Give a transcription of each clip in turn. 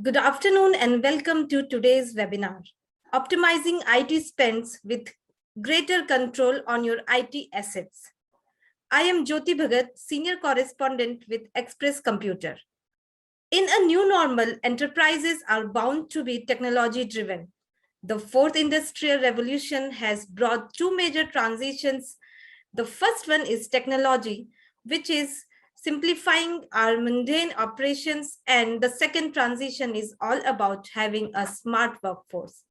Good afternoon and welcome to today's webinar, Optimizing IT Spends with Greater Control on Your IT Assets. I am Jyoti Bhagat, Senior Correspondent with Express Computer. In a new normal, enterprises are bound to be technology-driven. The fourth industrial revolution has brought two major transitions. The first one is technology, which is simplifying our mundane operations, and the second transition is all about having a smart workforce.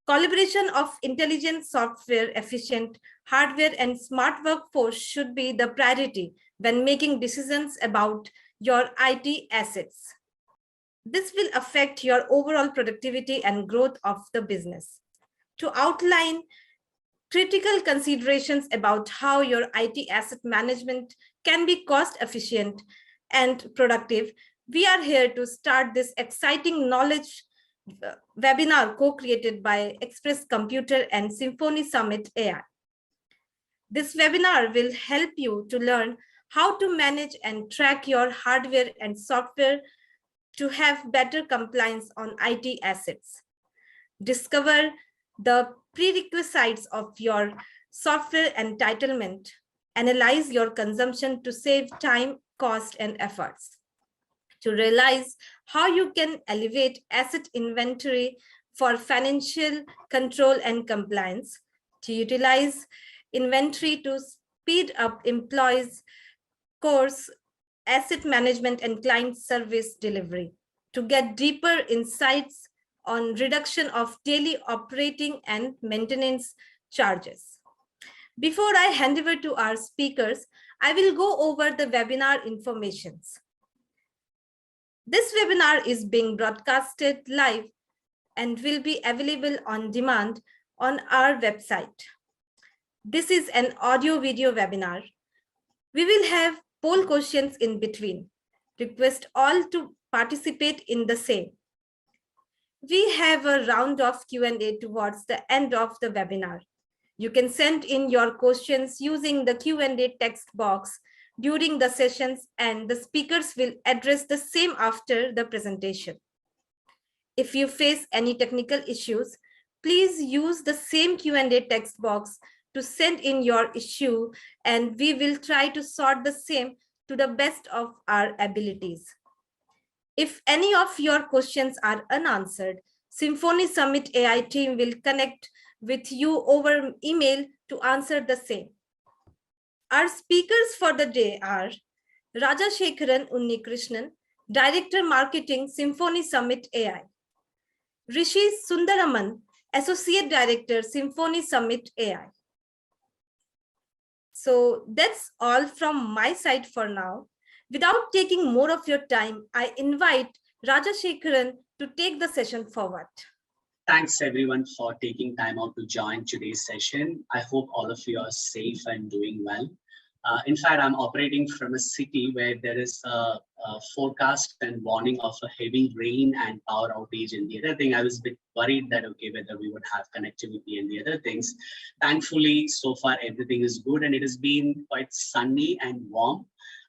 Collaboration of intelligent software, efficient hardware, and smart workforce should be the priority when making decisions about your IT assets. This will affect your overall productivity and growth of the business. To outline critical considerations about how your IT asset management can be cost efficient and productive, we are here to start this exciting knowledge webinar co-created by Express Computer and Symphony Summit AI. This webinar will help you to learn how to manage and track your hardware and software to have better compliance on IT assets. Discover the prerequisites of your software entitlement. Analyze your consumption to save time, cost, and efforts. To realize how you can elevate asset inventory for financial control and compliance. To utilize inventory to speed up employees' chores, asset management, and client service delivery. To get deeper insights on reduction of daily operating and maintenance charges. Before I hand over to our speakers, I will go over the webinar informations. This webinar is being broadcasted live and will be available on demand on our website. This is an audio-video webinar. We will have poll questions in between. Request all to participate in the same. We have a round of Q&A towards the end of the webinar. You can send in your questions using the Q&A text box during the sessions, and the speakers will address the same after the presentation. If you face any technical issues, please use the same Q&A text box to send in your issue, and we will try to sort the same to the best of our abilities. If any of your questions are unanswered, Symphony Summit AI team will connect with you over email to answer the same. Our speakers for the day are Rajashekharan Unnikrishnan, Director Marketing, Symphony Summit AI. Rishi Sundaraman, Associate Director, Symphony Summit AI. So that's all from my side for now. Without taking more of your time, I invite Rajashekharan to take the session forward. Thanks everyone for taking time out to join today's session. I hope all of you are safe and doing well. In fact, I'm operating from a city where there is a forecast and warning of a heavy rain and power outage. And the other thing, I was a bit worried that, okay, whether we would have connectivity and the other things. Thankfully, so far, everything is good and it has been quite sunny and warm.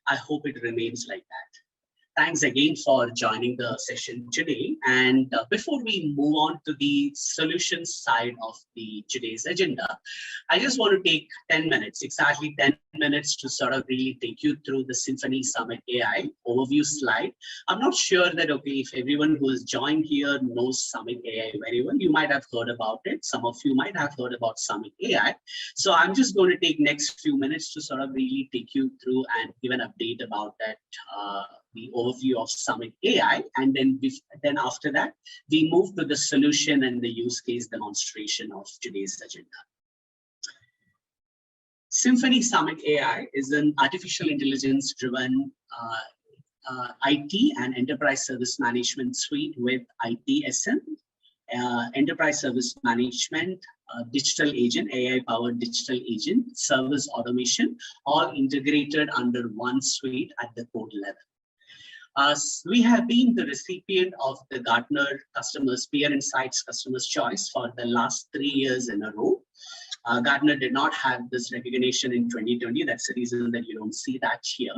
I hope it remains like that. Thanks again for joining the session today. And before we move on to the solution side of today's agenda, I just want to take 10 minutes, exactly 10 minutes to sort of really take you through the Symphony Summit AI overview slide. I'm not sure that, okay, if everyone who has joined here knows Summit AI very well. You might have heard about it. Some of you might have heard about Summit AI. So I'm just going to take next few minutes to sort of really take you through and give an update about that, the overview of Summit AI, and then after that, we move to the solution and the use case demonstration of today's agenda. Symphony Summit AI is an artificial intelligence-driven IT and enterprise service management suite with ITSM, enterprise service management, digital agent, AI-powered digital agent, service automation, all integrated under one suite at the code level. We have been the recipient of the Gartner Customers Peer Insights Customers Choice for the last 3 years in a row. Gartner did not have this recognition in 2020. That's the reason that you don't see that here.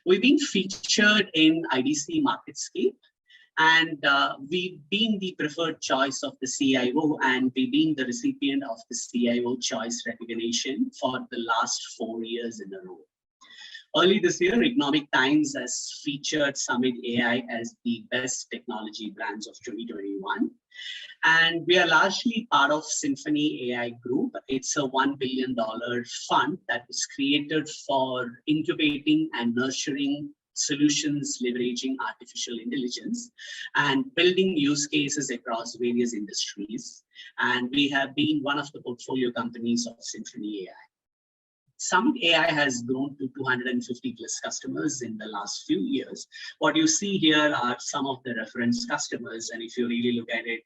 We've been featured in IDC MarketScape And we've been the preferred choice of the CIO, and we've been the recipient of the CIO choice recognition for the last 4 years in a row. Early this year, Economic Times has featured Summit AI as the best technology brands of 2021. And we are largely part of Symphony AI Group. It's a $1 billion fund that was created for incubating and nurturing solutions leveraging artificial intelligence and building use cases across various industries. And we have been one of the portfolio companies of Symphony AI. Summit AI has grown to 250 plus customers in the last few years. What you see here are some of the reference customers. And if you really look at it,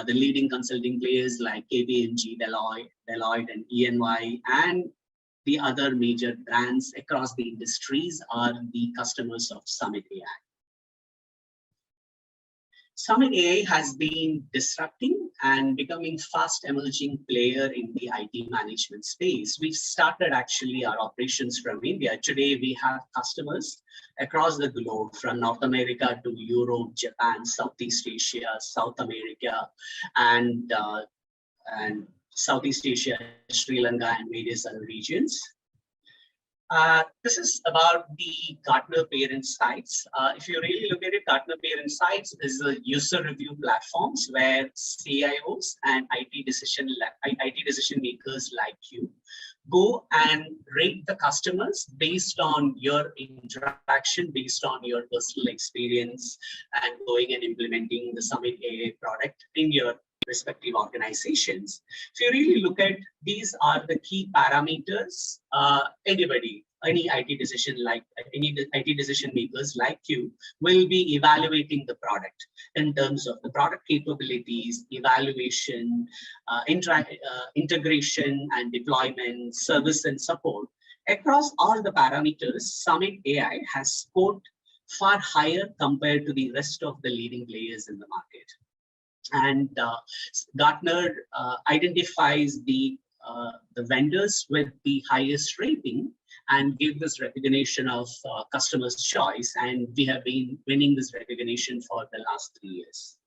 the leading consulting players like KPMG, Deloitte and EY, and the other major brands across the industries are the customers of Summit AI. Summit AI has been disrupting and becoming fast emerging player in the IT management space. We started actually our operations from India. Today we have customers across the globe, from North America to Europe, Japan, Southeast Asia, South America, and Southeast Asia, Sri Lanka, and various other regions. This is about the Gartner parent sites. If you really look at it, Gartner parent sites is a user review platforms where CIOs and IT decision makers like you go and rate the customers based on your interaction, based on your personal experience, and going and implementing the Summit AI product in your respective organizations. If you really look at, these are the key parameters. Any IT decision makers like you will be evaluating the product in terms of the product capabilities, evaluation, integration and deployment, service and support. Across all the parameters, Summit AI has scored far higher compared to the rest of the leading players in the market. And Gartner identifies the vendors with the highest rating and give this recognition of customer's choice. And we have been winning this recognition for the last 3 years.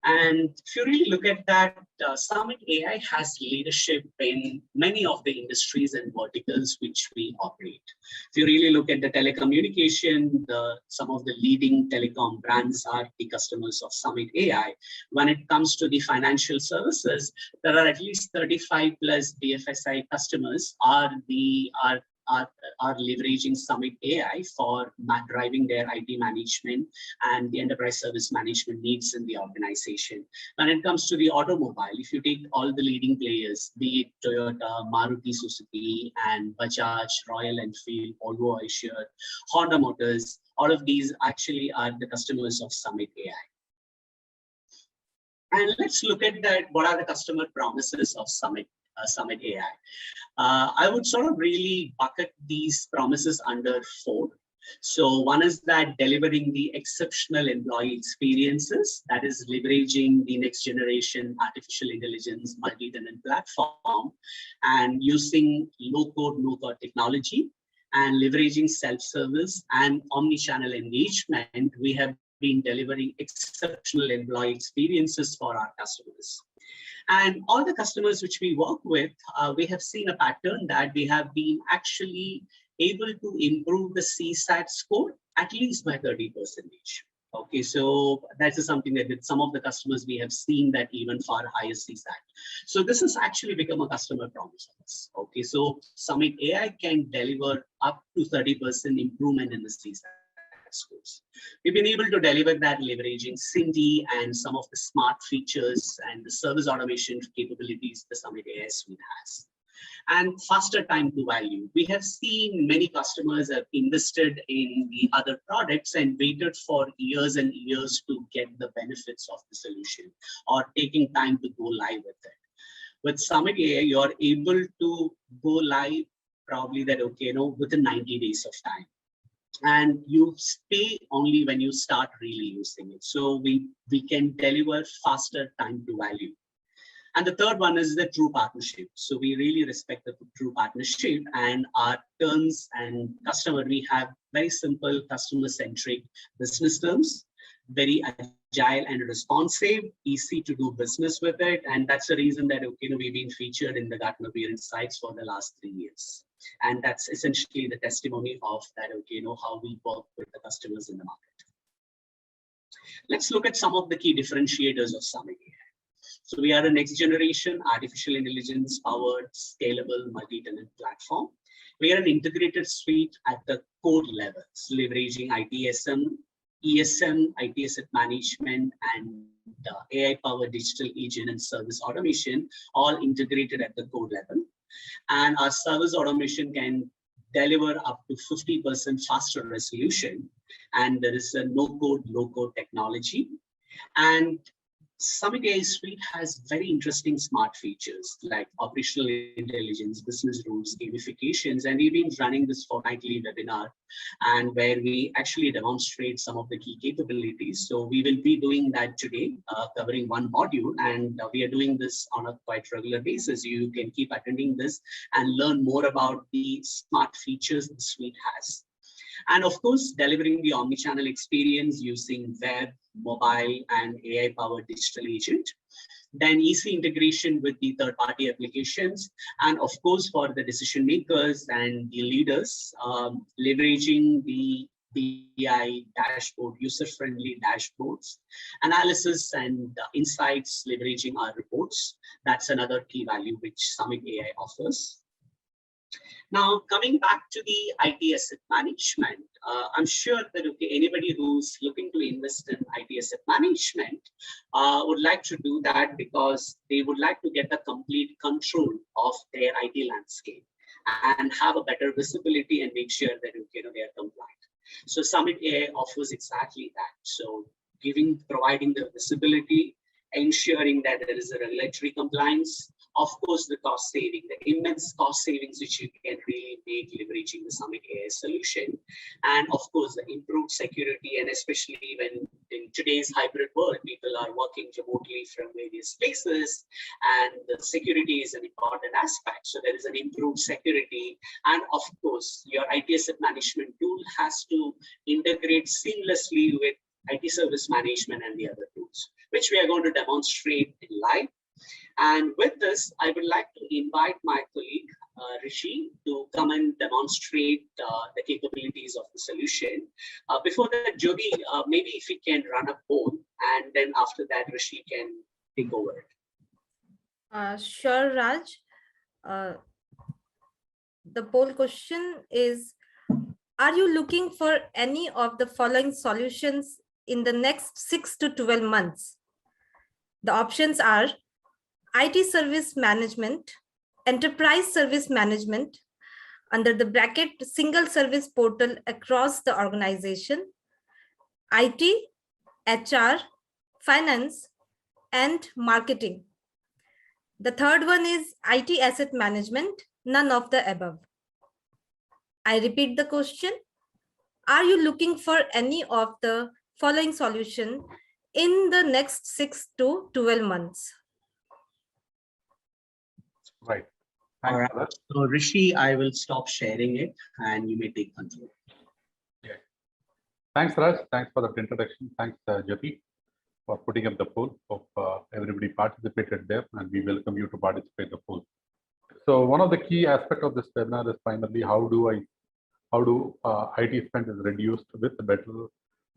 And if you really look at that, Summit AI has leadership in many of the industries and verticals which we operate. If you really look at the telecommunication, some of the leading telecom brands are the customers of Summit AI. When it comes to the financial services, there are at least 35 plus BFSI customers are leveraging Summit AI for driving their IT management and the enterprise service management needs in the organization. When it comes to the automobile, if you take all the leading players, be it Toyota, Maruti Suzuki, and Bajaj, Royal Enfield, Volvo Eicher, Honda Motors, all of these actually are the customers of Summit AI. And let's look at that. What are the customer promises of Summit AI? I would sort of really bucket these promises under 4. So one is that delivering the exceptional employee experiences, that is leveraging the next generation artificial intelligence multi-tenant platform and using low-code, no-code technology and leveraging self-service and omni-channel engagement. We have been delivering exceptional employee experiences for our customers. And all the customers which we work with, we have seen a pattern that we have been actually able to improve the CSAT score at least by 30%. Okay, so that is something that with some of the customers we have seen that even far higher CSAT. So this has actually become a customer promise of us. Okay, so Summit AI can deliver up to 30% improvement in the CSAT scores. We've been able to deliver that leveraging Cindy and some of the smart features and the service automation capabilities the Summit AI suite has. And faster time to value. We have seen many customers have invested in the other products and waited for years and years to get the benefits of the solution or taking time to go live with it. With Summit AI, you're able to go live probably that, okay, within 90 days of time. And you stay only when you start really using it. So we can deliver faster time to value. And the third one is the true partnership. So we really respect the true partnership, and our terms and customer, we have very simple customer-centric business terms, very agile and responsive, easy to do business with it. And that's the reason that we've been featured in the Gartner Peer Insights for the last 3 years. And that's essentially the testimony of that, how we work with the customers in the market. Let's look at some of the key differentiators of Summit AI. So we are a next generation artificial intelligence powered scalable multi-tenant platform. We are an integrated suite at the code levels, leveraging ITSM, ESM, IT asset management, and AI-powered digital agent and service automation, all integrated at the code level. And our service automation can deliver up to 50% faster resolution. And there is a no-code, low-code technology. And Summit AI Suite has very interesting smart features like operational intelligence, business rules, gamifications, and we've been running this fortnightly webinar, and where we actually demonstrate some of the key capabilities. So we will be doing that today, covering one module, and we are doing this on a quite regular basis. You can keep attending this and learn more about the smart features the suite has. And of course, delivering the omnichannel experience using web, mobile, and AI-powered digital agent. Then easy integration with the third-party applications. And of course, for the decision makers and the leaders, leveraging the BI dashboard, user-friendly dashboards, analysis and insights, leveraging our reports. That's another key value which Summit AI offers. Now, coming back to the IT asset management, I'm sure that anybody who's looking to invest in IT asset management would like to do that because they would like to get the complete control of their IT landscape and have a better visibility and make sure that they are compliant. So Summit AI offers exactly that. So providing the visibility, ensuring that there is a regulatory compliance. Of course, the cost saving, the immense cost savings which you can really make leveraging the Summit AI solution. And of course, the improved security, and especially when in today's hybrid world, people are working remotely from various places, and the security is an important aspect. So there is an improved security. And of course, your IT asset management tool has to integrate seamlessly with IT service management and the other tools, which we are going to demonstrate in live. And with this, I would like to invite my colleague, Rishi, to come and demonstrate the capabilities of the solution. Before that, Jyoti, maybe if we can run a poll, and then after that, Rishi can take over. Sure, Raj. The poll question is, are you looking for any of the following solutions in the next 6 to 12 months? The options are IT service management, enterprise service management, under the bracket single service portal across the organization, IT, HR, finance, and marketing. The third one is IT asset management, none of the above. I repeat the question. Are you looking for any of the following solution in the next 6 to 12 months? Right. All right. So Rishi, I will stop sharing it and you may take control. Yeah. Thanks, Raj. Thanks for that introduction. Thanks, Jyoti, for putting up the poll. Hope everybody participated there, and we welcome you to participate in the poll. So one of the key aspects of this webinar is primarily how do IT spend is reduced with better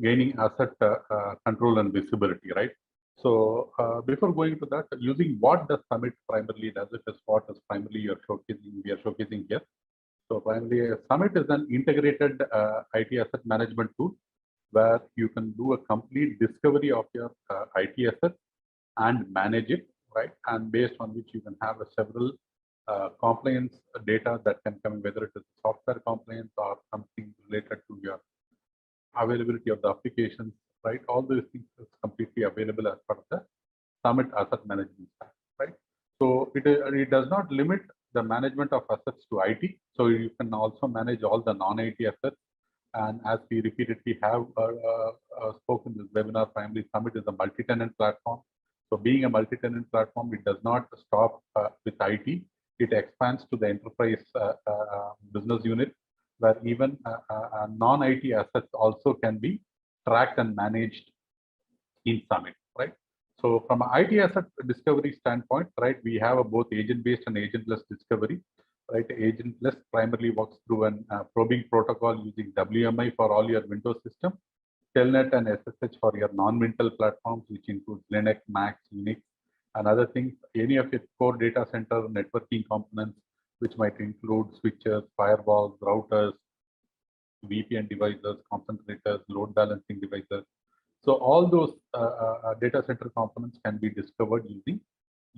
gaining asset control and visibility, right? So before going to that, using what the Summit primarily does, it is what is primarily we are showcasing here. So primarily, Summit is an integrated IT asset management tool where you can do a complete discovery of your IT assets and manage it, right? And based on which you can have several compliance data that can come, whether it is software compliance or something related to your availability of the applications, right? All these things is completely available as part of the Summit asset management stack, right? So it does not limit the management of assets to IT. So you can also manage all the non-IT assets. And as we repeatedly have spoken in this webinar, primarily Summit is a multi-tenant platform. So being a multi-tenant platform, it does not stop with IT. It expands to the enterprise business unit, where even non-IT assets also can be tracked and managed in Summit, right? So from an IT asset discovery standpoint, right, we have a both agent-based and agentless discovery, right? Agentless primarily works through an probing protocol using WMI for all your Windows system, Telnet and SSH for your non-Wintel platforms, which includes Linux, Mac, Unix, and other things. Any of your core data center networking components, which might include switches, firewalls, routers, VPN devices, concentrators, load balancing devices. So all those data center components can be discovered using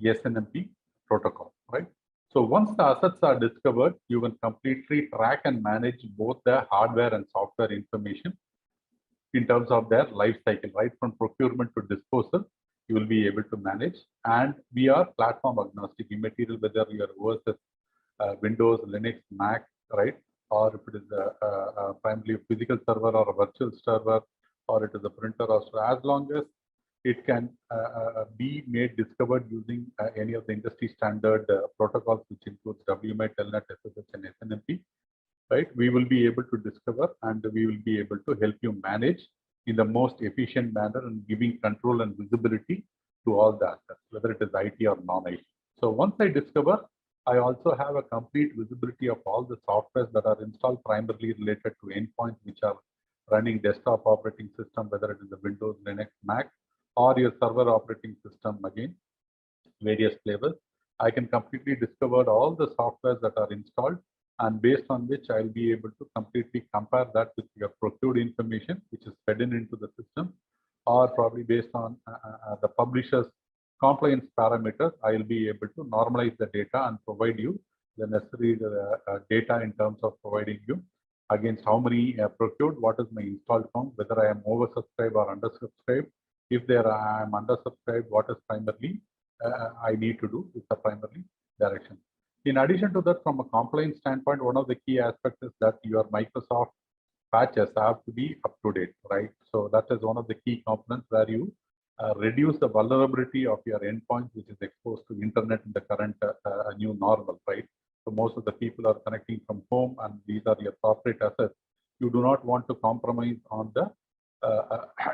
SNMP protocol, right? So once the assets are discovered, you can completely track and manage both the hardware and software information in terms of their life cycle, right? From procurement to disposal, you will be able to manage. And we are platform agnostic, immaterial whether your OS is Windows, Linux, Mac, right? Or if it is primarily a physical server or a virtual server, or it is a printer, or so, as long as it can be made discovered using any of the industry standard protocols, which includes WMI, Telnet, SSH, and SNMP, right? We will be able to discover and we will be able to help you manage in the most efficient manner and giving control and visibility to all the assets, whether it is IT or non-IT. So once I discover, I also have a complete visibility of all the softwares that are installed, primarily related to endpoints, which are running desktop operating system, whether it is a Windows, Linux, Mac, or your server operating system, again, various flavors. I can completely discover all the softwares that are installed, and based on which I'll be able to completely compare that with your procured information, which is fed into the system, or probably based on the publisher's compliance parameters, I'll be able to normalize the data and provide you the necessary data in terms of providing you against how many procured, what is my installed count, whether I am oversubscribed or undersubscribed. If there I am undersubscribed, what is primarily I need to do is the primary direction. In addition to that, from a compliance standpoint, one of the key aspects is that your Microsoft patches have to be up to date, right? So that is one of the key components where you reduce the vulnerability of your endpoints, which is exposed to internet in the current new normal, right? So most of the people are connecting from home, and these are your corporate assets. You do not want to compromise on the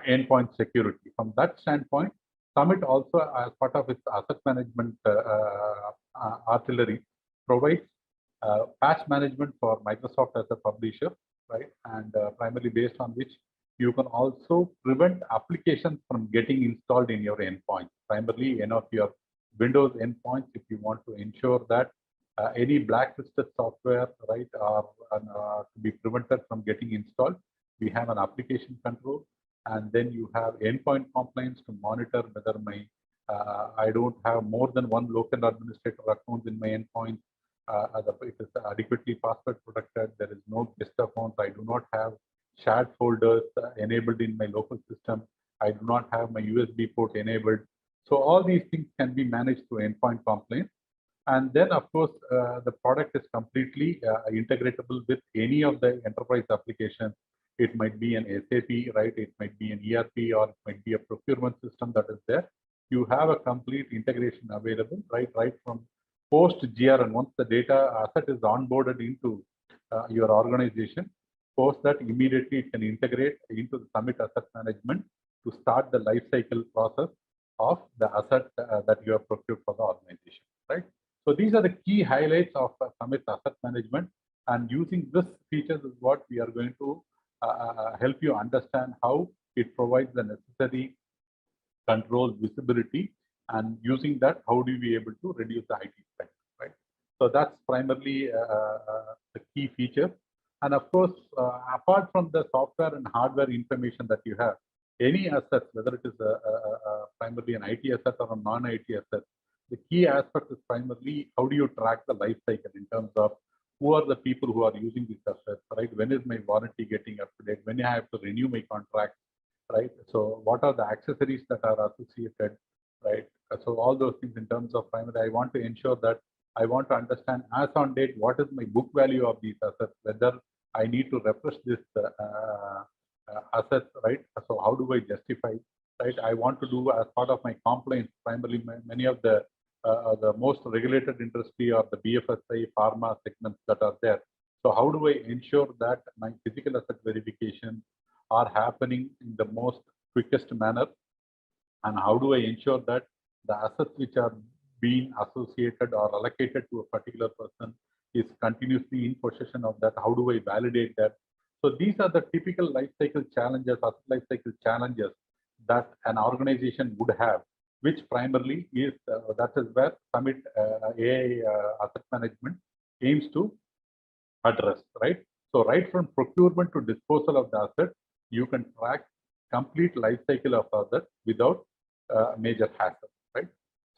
endpoint security. From that standpoint, Summit also, as part of its asset management artillery, provides patch management for Microsoft as a publisher, right? And primarily based on which you can also prevent applications from getting installed in your endpoints, primarily any of your Windows endpoints, if you want to ensure that any blacklisted software, right, are to be prevented from getting installed. We have an application control, and then you have endpoint compliance to monitor whether my I don't have more than one local administrator account in my endpoint. It is adequately password protected. There is no guest account. I do not have shared folders enabled in my local system. I do not have my USB port enabled. So all these things can be managed through endpoint compliance. And then, of course, the product is completely integratable with any of the enterprise applications. It might be an SAP, right? It might be an ERP, or it might be a procurement system that is there. You have a complete integration available, right? Right from post GRN, once the data asset is onboarded into your organization, post that immediately it can integrate into the Summit Asset Management to start the life cycle process of the asset that you have procured for the organization, right? So these are the key highlights of Summit Asset Management, and using this features is what we are going to help you understand how it provides the necessary control, visibility, and using that, how do we be able to reduce the IT spend, right? So that's primarily the key feature. And of course, apart from the software and hardware information that you have, any assets, whether it is primarily an IT asset or a non-IT asset, the key aspect is primarily how do you track the life cycle in terms of who are the people who are using these assets, right? When is my warranty getting up to date? When I have to renew my contract, right? So what are the accessories that are associated, right? So all those things in terms of primary, I want to ensure that I want to understand as on date, what is my book value of these assets, whether I need to refresh this assets, right? So how do I justify, right? I want to do as part of my compliance, primarily many of the most regulated industry or the BFSI pharma segments that are there. So how do I ensure that my physical asset verification are happening in the most quickest manner? And how do I ensure that the assets which are being associated or allocated to a particular person is continuously in possession of that? How do I validate that? So these are the typical life cycle challenges, asset life cycle challenges that an organization would have, which primarily is that is where Summit AI Asset Management aims to address, right? So right from procurement to disposal of the asset, you can track complete life cycle of asset without major hassle, right?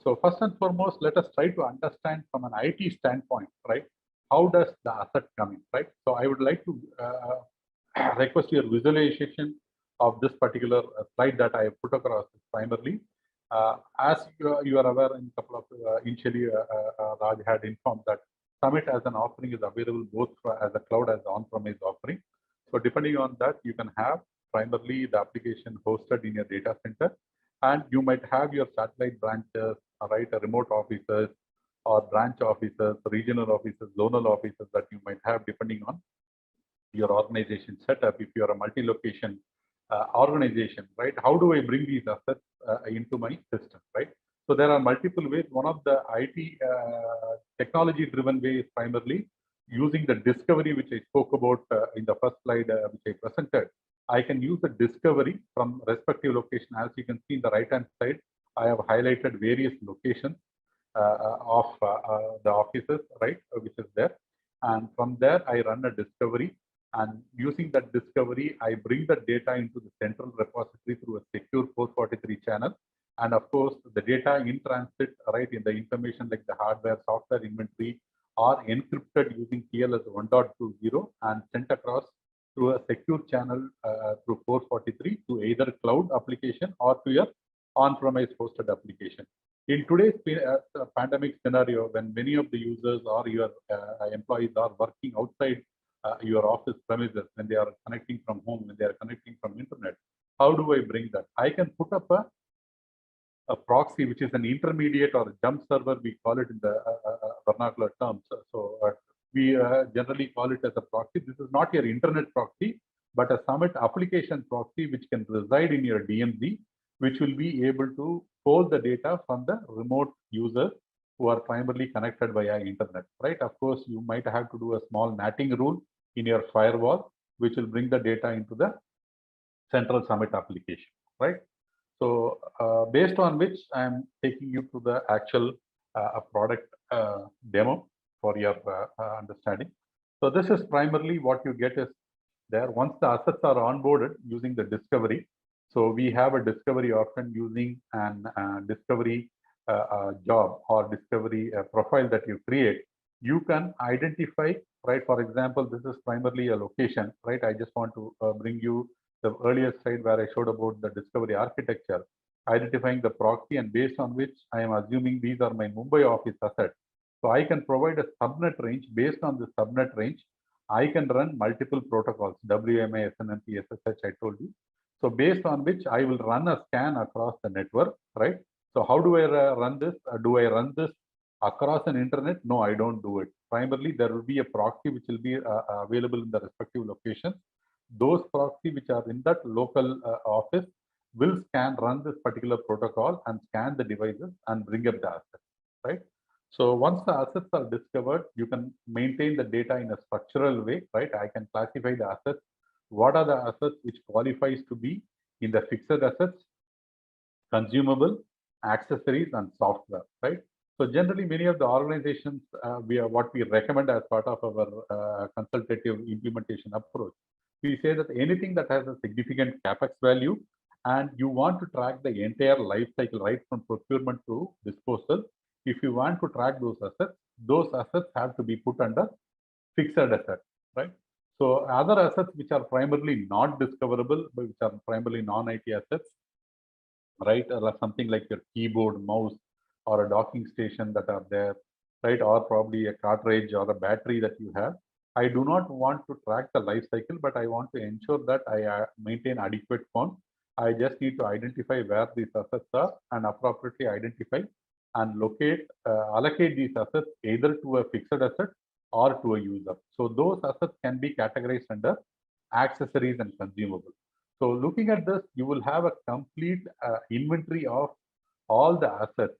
So first and foremost, let us try to understand from an IT standpoint, right? How does the asset come in, right? So I would like to request your visualization of this particular slide that I have put across primarily. As you are aware, in a couple of initially, Raj had informed that Summit as an offering is available both as a cloud as on-premise offering. So depending on that, you can have primarily the application hosted in your data center, and you might have your satellite branches, right, remote offices or branch offices, regional offices, zonal offices that you might have depending on your organization setup. If you are a multi-location organization, right, how do I bring these assets into my system, right? So there are multiple ways. One of the IT technology-driven way is primarily using the discovery, which I spoke about in the first slide which I presented. I can use the discovery from respective location. As you can see in the right-hand side, I have highlighted various locations of the offices, right, which is there. And from there, I run a discovery. And using that discovery, I bring the data into the central repository through a secure 443 channel. And of course, the data in transit, right, in the information like the hardware, software inventory are encrypted using TLS 1.20 and sent across through a secure channel through 443 to either cloud application or to your on-premise hosted application. In today's pandemic scenario, when many of the users or your employees are working outside your office premises, when they are connecting from home, when they are connecting from internet, how do I bring that? I can put up a proxy, which is an intermediate or a jump server, we call it in the vernacular terms. So we generally call it as a proxy. This is not your internet proxy, but a Summit application proxy, which can reside in your DMZ, which will be able to pull the data from the remote users who are primarily connected via internet, right? Of course, you might have to do a small natting rule in your firewall, which will bring the data into the central Summit application, right? So based on which I'm taking you to the actual product demo for your understanding. So this is primarily what you get is there. Once the assets are onboarded using the discovery, so we have a discovery often using an discovery job or discovery profile that you create. You can identify, right? For example, this is primarily a location, right? I just want to bring you the earlier slide where I showed about the discovery architecture, identifying the proxy, and based on which I am assuming these are my Mumbai office assets. So I can provide a subnet range. Based on the subnet range, I can run multiple protocols, WMA, SNMP, SSH, I told you. So based on which I will run a scan across the network, right? So how do I run this? Do I run this across an internet? No, I don't do it. Primarily, there will be a proxy which will be available in the respective locations. Those proxy which are in that local office will run this particular protocol and scan the devices and bring up the assets, right? So once the assets are discovered, you can maintain the data in a structural way, right? I can classify the assets. What are the assets which qualifies to be in the fixed assets, consumable, accessories, and software, right? So generally, many of the organizations, what we recommend as part of our consultative implementation approach, we say that anything that has a significant capex value and you want to track the entire life cycle, right from procurement to disposal, if you want to track those assets have to be put under fixed assets, right? So other assets which are primarily not discoverable, but which are primarily non-IT assets, right? Or something like your keyboard, mouse, or a docking station that are there, right? Or probably a cartridge or a battery that you have. I do not want to track the life cycle, but I want to ensure that I maintain adequate funds I just need to identify where these assets are and appropriately identify and allocate these assets either to a fixed asset or to a user. So those assets can be categorized under accessories and consumables. So looking at this, you will have a complete inventory of all the assets,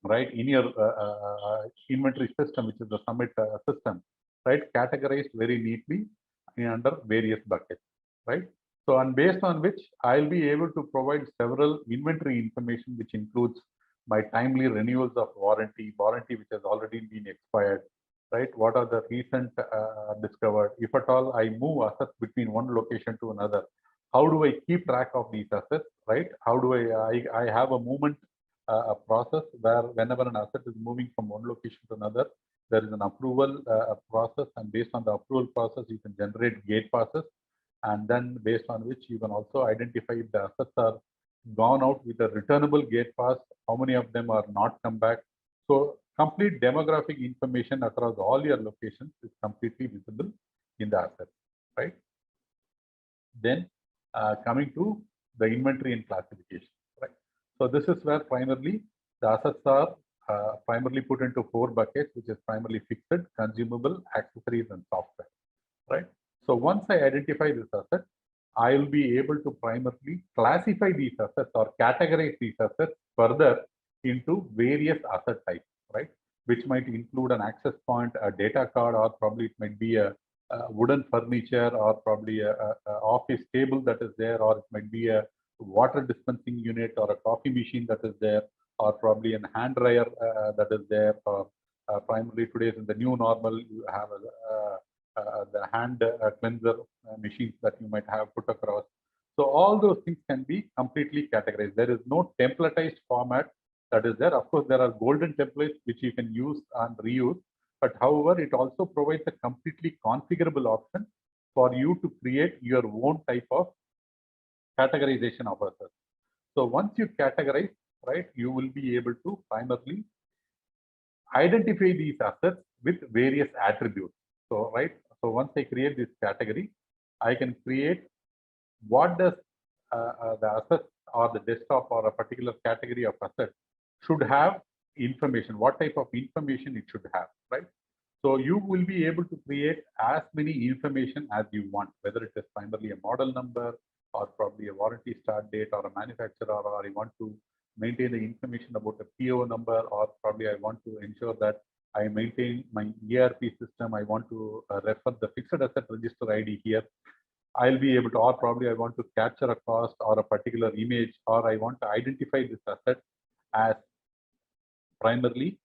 right, in your inventory system, which is the Summit system, right, categorized very neatly under various buckets, right? So, and based on which I'll be able to provide several inventory information, which includes my timely renewals of warranty which has already been expired, right? What are the recent discovered? If at all I move assets between one location to another, how do I keep track of these assets, right? How do I have a movement a process where whenever an asset is moving from one location to another, there is an approval process, and based on the approval process, you can generate gate passes, and then based on which you can also identify if the assets are gone out with a returnable gate pass, how many of them are not come back. So complete demographic information across all your locations is completely visible in the asset, right? Then coming to the inventory and classification, right? So this is where primarily the assets are primarily put into 4 buckets, which is primarily fixed, consumable, accessories, and software, right? So once I identify this asset, I will be able to primarily classify these assets or categorize these assets further into various asset types, right? Which might include an access point, a data card, or probably it might be a wooden furniture, or probably a office table that is there, or it might be a water dispensing unit or a coffee machine that is there, or probably an hand dryer that is there, or primarily today in the new normal, you have the hand cleanser machines that you might have put across. So all those things can be completely categorized. There is no templatized format that is there. Of course, there are golden templates which you can use and reuse, but however, it also provides a completely configurable option for you to create your own type of categorization of assets. So once you categorize, right, you will be able to primarily identify these assets with various attributes. So, right, so once I create this category, I can create what does the asset or the desktop or a particular category of asset should have information, what type of information it should have, right? So you will be able to create as many information as you want, whether it is primarily a model number or probably a warranty start date or a manufacturer, or I want to maintain the information about the PO number, or probably I want to ensure that I maintain my ERP system. I want to refer the fixed asset register ID here. I'll be able to, or probably I want to capture a cost or a particular image, or I want to identify this asset as primarily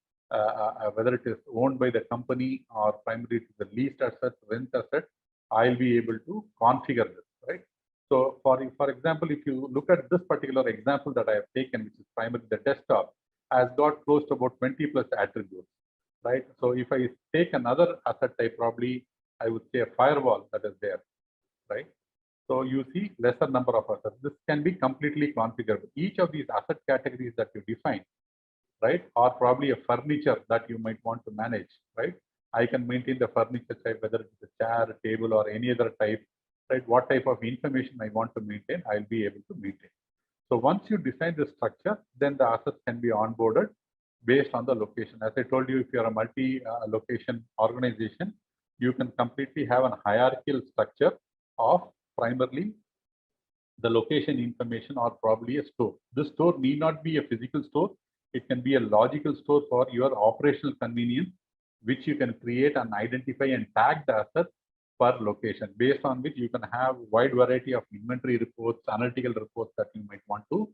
whether it is owned by the company or primarily the leased asset, rent asset. I'll be able to configure this, right? So for example, if you look at this particular example that I have taken, which is primarily the desktop, has got close to about 20 plus attributes, right? So if I take another asset type, probably I would say a firewall that is there, right? So you see lesser number of assets. This can be completely configurable. Each of these asset categories that you define, right, or probably a furniture that you might want to manage, right? I can maintain the furniture type, whether it's a chair, a table, or any other type, right? What type of information I want to maintain, I'll be able to maintain. So once you design the structure, then the assets can be onboarded based on the location. As I told you, if you're a multi-location organization, you can completely have a hierarchical structure of primarily the location information or probably a store. This store need not be a physical store. It can be a logical store for your operational convenience, which you can create and identify and tag the assets per location, based on which you can have wide variety of inventory reports, analytical reports that you might want to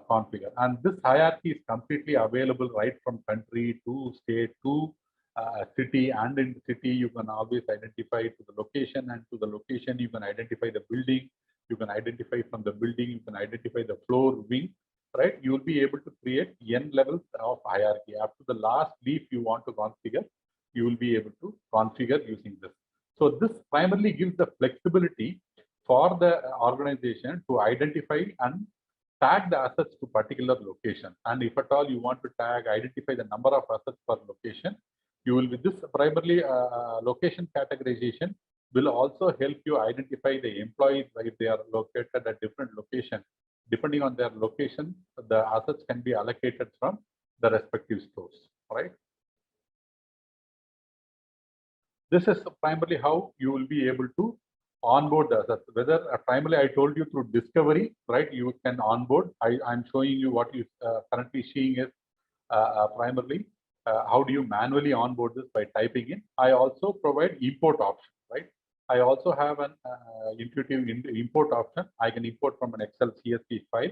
configure. And this hierarchy is completely available right from country to state to city, and in the city you can always identify to the location, and to the location you can identify the building, you can identify from the building, you can identify the floor, wing, right? You will be able to create n levels of hierarchy. Up to the last leaf you want to configure, you will be able to configure using this. So this primarily gives the flexibility for the organization to identify and tag the assets to particular location. And if at all you want to identify the number of assets per location, you will, with this primarily location categorization, will also help you identify the employees if they are located at different locations. Depending on their location, the assets can be allocated from the respective stores, right? This is primarily how you will be able to onboard the assets. Whether primarily I told you through discovery, right? You can onboard. I'm showing you what you currently seeing is primarily how do you manually onboard this by typing in. I also provide import option, right? I also have an intuitive import option. I can import from an Excel CSV file,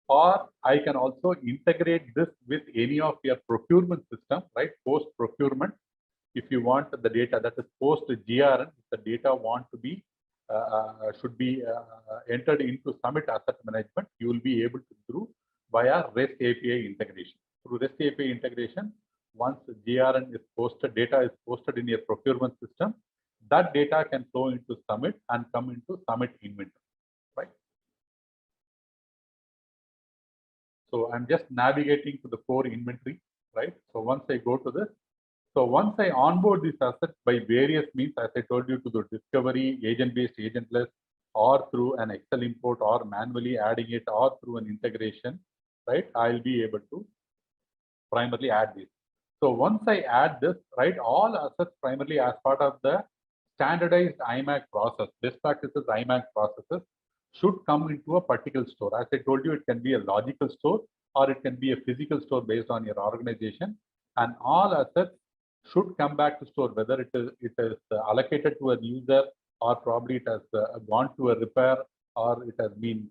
or I can also integrate this with any of your procurement system, right? Post procurement. If you want the data that is post GRN, the data want to be should be entered into Summit Asset Management, you will be able to do via REST API integration. Through REST API integration, once GRN is posted, data is posted in your procurement system, that data can flow into Summit and come into Summit inventory, right? So I'm just navigating to the core inventory, right? So once I go to this, so once I onboard this asset by various means, as I told you, to the discovery, agent-based, agentless, or through an Excel import, or manually adding it, or through an integration, right? I'll be able to primarily add this. So once I add this, right, all assets primarily as part of the standardized IMAG process, best practices IMAG processes, should come into a particular store. As I told you, it can be a logical store, or it can be a physical store based on your organization, and all assets should come back to store, whether it is allocated to a user, or probably it has gone to a repair, or it has been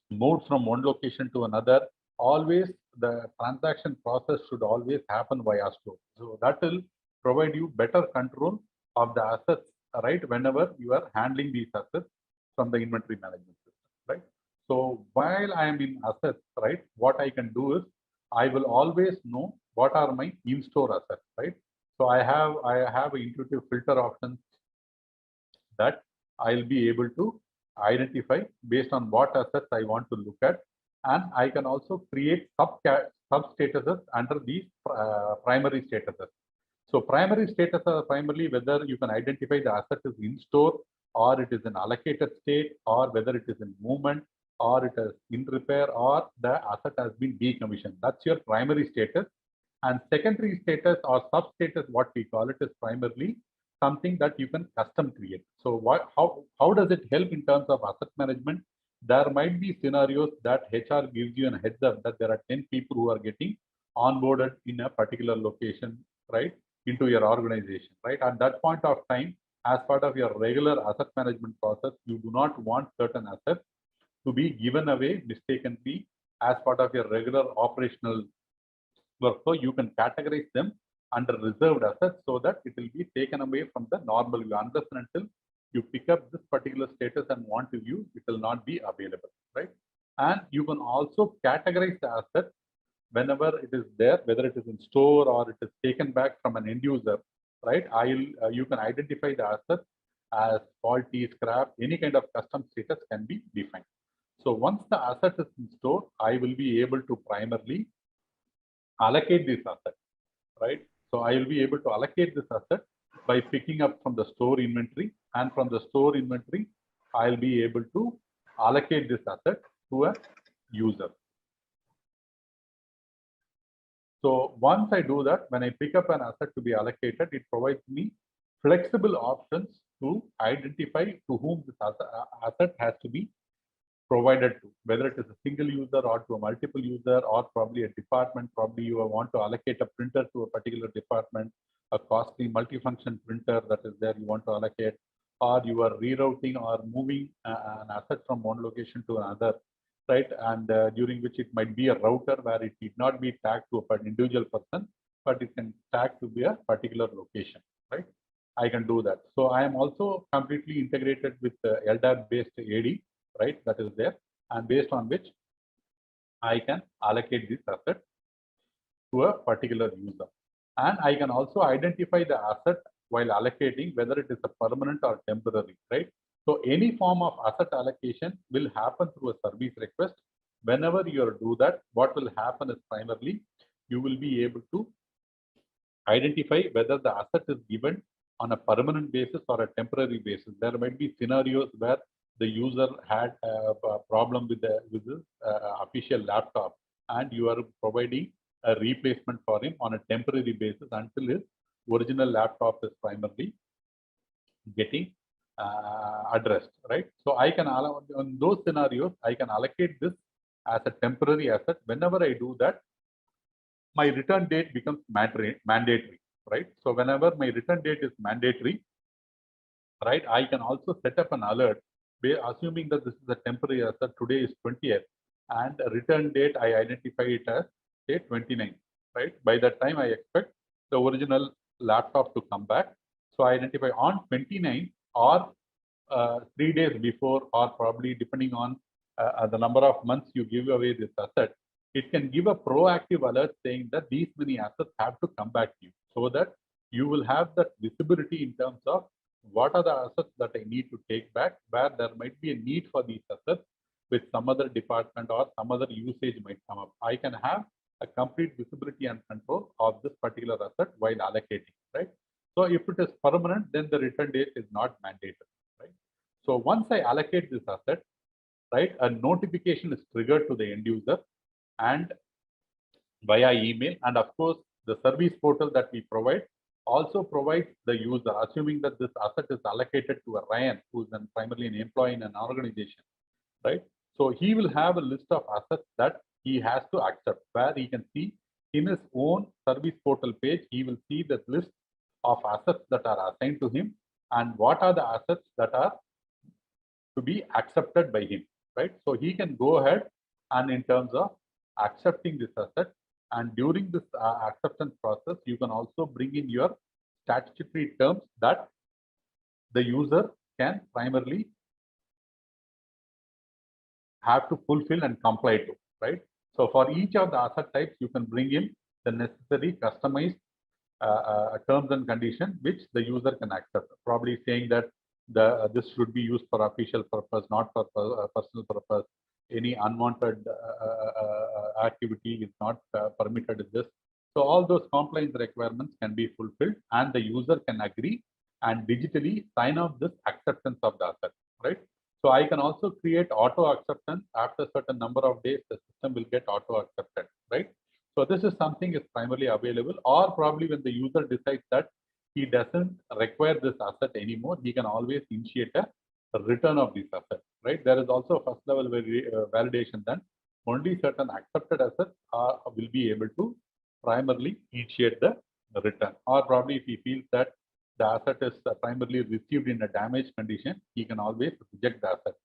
moved from one location to another. Always the transaction process should always happen via store. So that will provide you better control of the assets, right, whenever you are handling these assets from the inventory management system, right? So while I am in assets, right, what I can do is I will always know what are my in-store assets, right? So I have intuitive filter options that I'll be able to identify based on what assets I want to look at, and I can also create sub statuses under these primary statuses. So primary status are primarily whether you can identify the asset is in store, or it is in allocated state, or whether it is in movement, or it is in repair, or the asset has been decommissioned. That's your primary status. And secondary status or sub status, what we call it, is primarily something that you can custom create. So how does it help in terms of asset management? There might be scenarios that HR gives you a heads up that there are 10 people who are getting onboarded in a particular location, right, into your organization, right? At that point of time, as part of your regular asset management process, you do not want certain assets to be given away mistakenly as part of your regular operational workflow. You can categorize them under reserved assets so that it will be taken away from the normal view. Unless and until you pick up this particular status and want to view, it will not be available, right? And you can also categorize the asset whenever it is there, whether it is in store or it is taken back from an end user, right? You can identify the asset as faulty, scrap, any kind of custom status can be defined. So once the asset is in store, I will be able to primarily allocate this asset, right? So I will be able to allocate this asset by picking up from the store inventory, and from the store inventory, I'll be able to allocate this asset to a user. So once I do that, when I pick up an asset to be allocated, it provides me flexible options to identify to whom this asset has to be provided to, whether it is a single user or to a multiple user, or probably a department. Probably you want to allocate a printer to a particular department, a costly multifunction printer that is there you want to allocate, or you are rerouting or moving an asset from one location to another, right? And during which it might be a router where it need not be tagged to an individual person, but it can tag to be a particular location, right? I can do that. So I am also completely integrated with the LDAP based AD, right, that is there, and based on which I can allocate this asset to a particular user. And I can also identify the asset while allocating whether it is a permanent or temporary, right? So any form of asset allocation will happen through a service request. Whenever you do that, what will happen is primarily you will be able to identify whether the asset is given on a permanent basis or a temporary basis. There might be scenarios where the user had a problem with the official laptop, and you are providing a replacement for him on a temporary basis until his original laptop is primarily getting addressed, right? So I can allow on those scenarios, I can allocate this as a temporary asset. Whenever I do that, my return date becomes mandatory, right? So whenever my return date is mandatory, right, I can also set up an alert, assuming that this is a temporary asset. Today is 20th, and a return date I identify it as say 29th, right? By that time, I expect the original laptop to come back. So I identify on 29th or 3 days before, or probably depending on the number of months you give away this asset, it can give a proactive alert saying that these many assets have to come back to you, so that you will have that visibility in terms of what are the assets that I need to take back, where there might be a need for these assets with some other department or some other usage might come up. I can have a complete visibility and control of this particular asset while allocating, right? So if it is permanent, then the return date is not mandatory, right? So once I allocate this asset, right, a notification is triggered to the end user and via email. And of course, the service portal that we provide also provides the user, assuming that this asset is allocated to a Ryan, who's primarily an employee in an organization, right? So he will have a list of assets that he has to accept, where he can see in his own service portal page, he will see the list of assets that are assigned to him and what are the assets that are to be accepted by him, right? So he can go ahead and in terms of accepting this asset, and during this acceptance process, you can also bring in your statutory terms that the user can primarily have to fulfill and comply to, right? So for each of the asset types, you can bring in the necessary customized terms and conditions which the user can accept. Probably saying that this should be used for official purpose, not for personal purpose. Any unwanted activity is not permitted in this. So all those compliance requirements can be fulfilled, and the user can agree and digitally sign off this acceptance of the asset, right? So I can also create auto acceptance. After a certain number of days, the system will get auto accepted, right? So this is something is primarily available, or probably when the user decides that he doesn't require this asset anymore, he can always initiate a return of this asset, right? There is also a first level validation that only certain accepted assets will be able to primarily initiate the return, or probably if he feels that the asset is primarily received in a damaged condition, he can always reject the asset.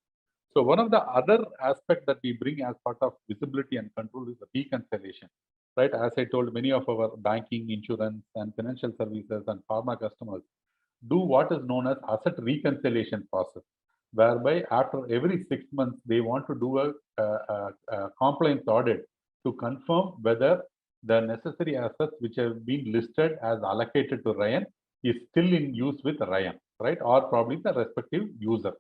So one of the other aspects that we bring as part of visibility and control is the reconciliation, right? As I told, many of our banking, insurance, and financial services and pharma customers do what is known as asset reconciliation process, whereby after every 6 months, they want to do a compliance audit to confirm whether the necessary assets which have been listed as allocated to Ryan is still in use with Ryan, right? Or probably the respective user,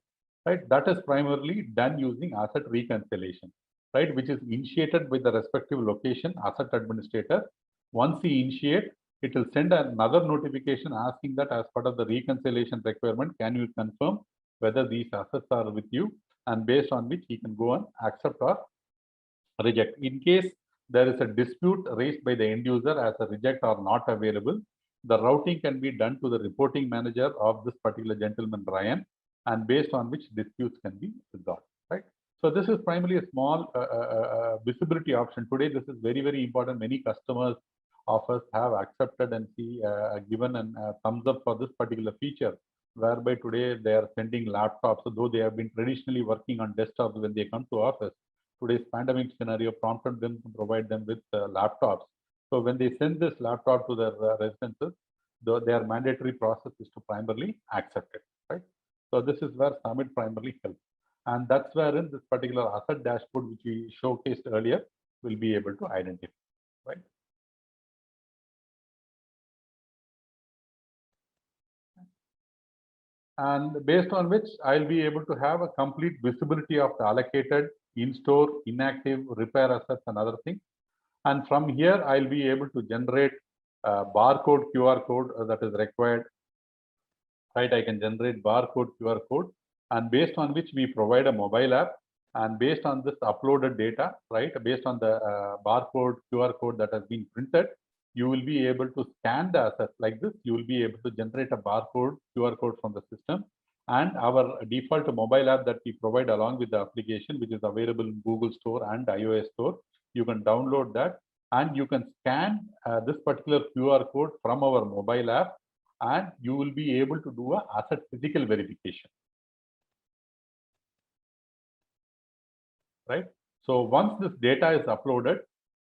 right? That is primarily done using asset reconciliation, right? Which is initiated with the respective location asset administrator. Once he initiates, it will send another notification asking that as part of the reconciliation requirement, can you confirm whether these assets are with you, and based on which he can go and accept or reject. In case there is a dispute raised by the end user as a reject or not available, the routing can be done to the reporting manager of this particular gentleman, Ryan, and based on which disputes can be resolved, right? So this is primarily a small visibility option. Today, this is very, very important. Many customers of us have accepted and given a thumbs up for this particular feature, whereby today they are sending laptops, though they have been traditionally working on desktops when they come to office. Today's pandemic scenario prompted them to provide them with laptops. So when they send this laptop to their residences, their mandatory process is to primarily accept it, right? So this is where Summit primarily helps. And that's where in this particular asset dashboard, which we showcased earlier, will be able to identify, right? And based on which I'll be able to have a complete visibility of the allocated, in-store, inactive, repair assets and other things. And from here, I'll be able to generate a barcode, QR code that is required right? I can generate barcode, QR code, and based on which we provide a mobile app. And based on this uploaded data, right, based on the barcode, QR code that has been printed, you will be able to scan the assets like this. You will be able to generate a barcode, QR code from the system. And our default mobile app that we provide along with the application, which is available in Google Store and iOS Store, you can download that and you can scan this particular QR code from our mobile app, and you will be able to do an asset physical verification. Right? So once this data is uploaded,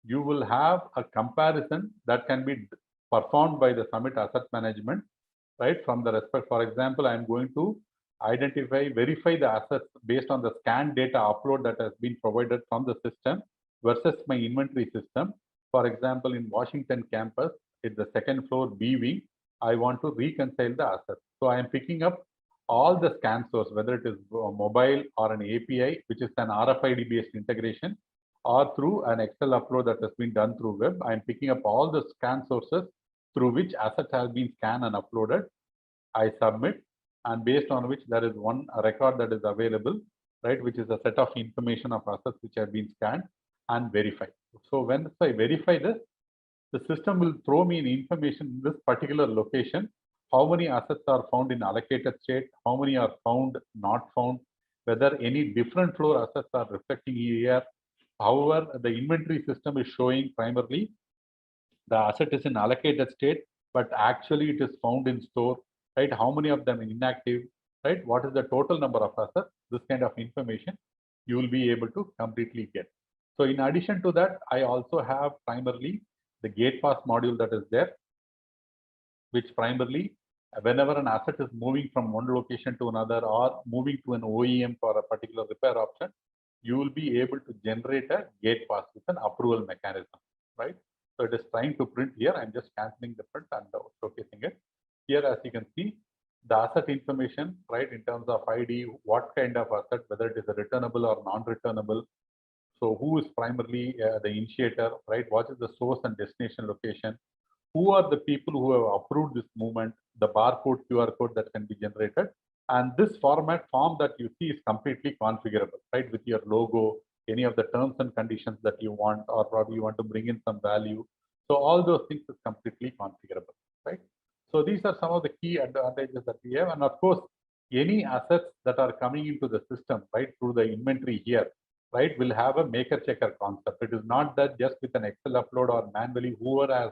you will have a comparison that can be performed by the Summit Asset Management, right? From the respect, for example, I'm going to verify the assets based on the scanned data upload that has been provided from the system versus my inventory system. For example, in Washington campus, it's the second floor B wing, I want to reconcile the assets. So I am picking up all the scan source, whether it is mobile or an API, which is an RFID based integration, or through an Excel upload that has been done through web. I'm picking up all the scan sources through which assets have been scanned and uploaded. I submit, and based on which there is one record that is available, right, which is a set of information of assets which have been scanned and verified. So when I verify this, the system will throw me an information in this particular location. How many assets are found in allocated state? How many are found not found? Whether any different floor assets are reflecting here. However, the inventory system is showing primarily the asset is in allocated state, but actually it is found in store, right? How many of them are inactive, right? What is the total number of assets? This kind of information you will be able to completely get. So in addition to that, I also have primarily the gate pass module that is there, which primarily whenever an asset is moving from one location to another or moving to an OEM for a particular repair option, you will be able to generate a gate pass with an approval mechanism, right? So it is trying to print here. I'm just canceling the print and showcasing it. Here, as you can see, the asset information, right, in terms of ID, what kind of asset, whether it is a returnable or non-returnable. So who is primarily the initiator, right? What is the source and destination location? Who are the people who have approved this movement, the barcode, QR code that can be generated. And this form that you see is completely configurable, right? With your logo, any of the terms and conditions that you want, or probably you want to bring in some value. So all those things is completely configurable, right? So these are some of the key advantages that we have. And of course, any assets that are coming into the system, right, through the inventory here, right, will have a maker checker concept. It is not that just with an Excel upload or manually, whoever has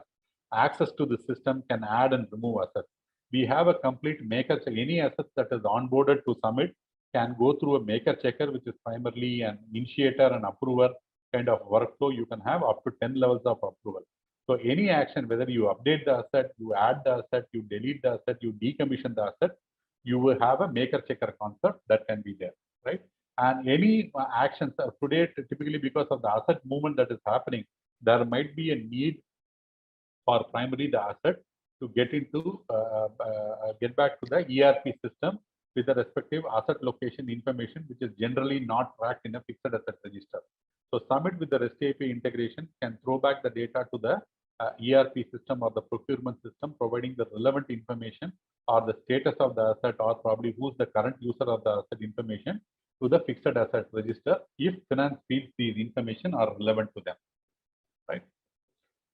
access to the system can add and remove assets. We have a complete maker check. Any assets that is onboarded to Summit can go through a maker checker, which is primarily an initiator and approver kind of workflow. You can have up to 10 levels of approval. So any action, whether you update the asset, you add the asset, you delete the asset, you decommission the asset, you will have a maker checker concept that can be there, right? And any actions today, typically because of the asset movement that is happening, there might be a need for primarily the asset to get back to the ERP system with the respective asset location information, which is generally not tracked in a fixed asset register. So Summit with the REST API integration can throw back the data to the ERP system or the procurement system, providing the relevant information or the status of the asset or probably who's the current user of the asset information to the fixed asset register if finance feels these information are relevant to them, right?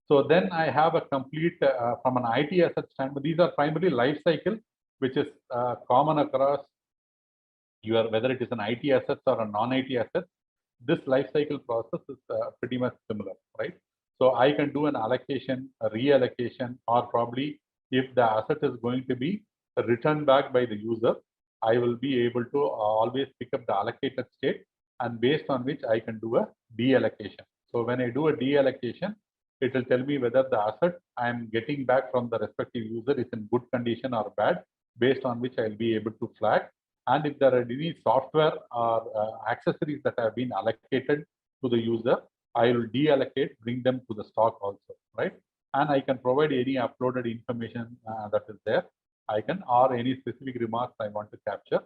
So then I have a complete, from an IT asset standpoint, these are primarily life cycle, which is common across whether it is an IT assets or a non-IT asset. This life cycle process is pretty much similar, right? So I can do an allocation, a reallocation, or probably if the asset is going to be returned back by the user, I will be able to always pick up the allocated state, and based on which I can do a deallocation. So when I do a deallocation, it will tell me whether the asset I am getting back from the respective user is in good condition or bad, based on which I'll be able to flag. And if there are any software or accessories that have been allocated to the user, I will deallocate, bring them to the stock also, right? And I can provide any uploaded information that is there. I can, or any specific remarks I want to capture,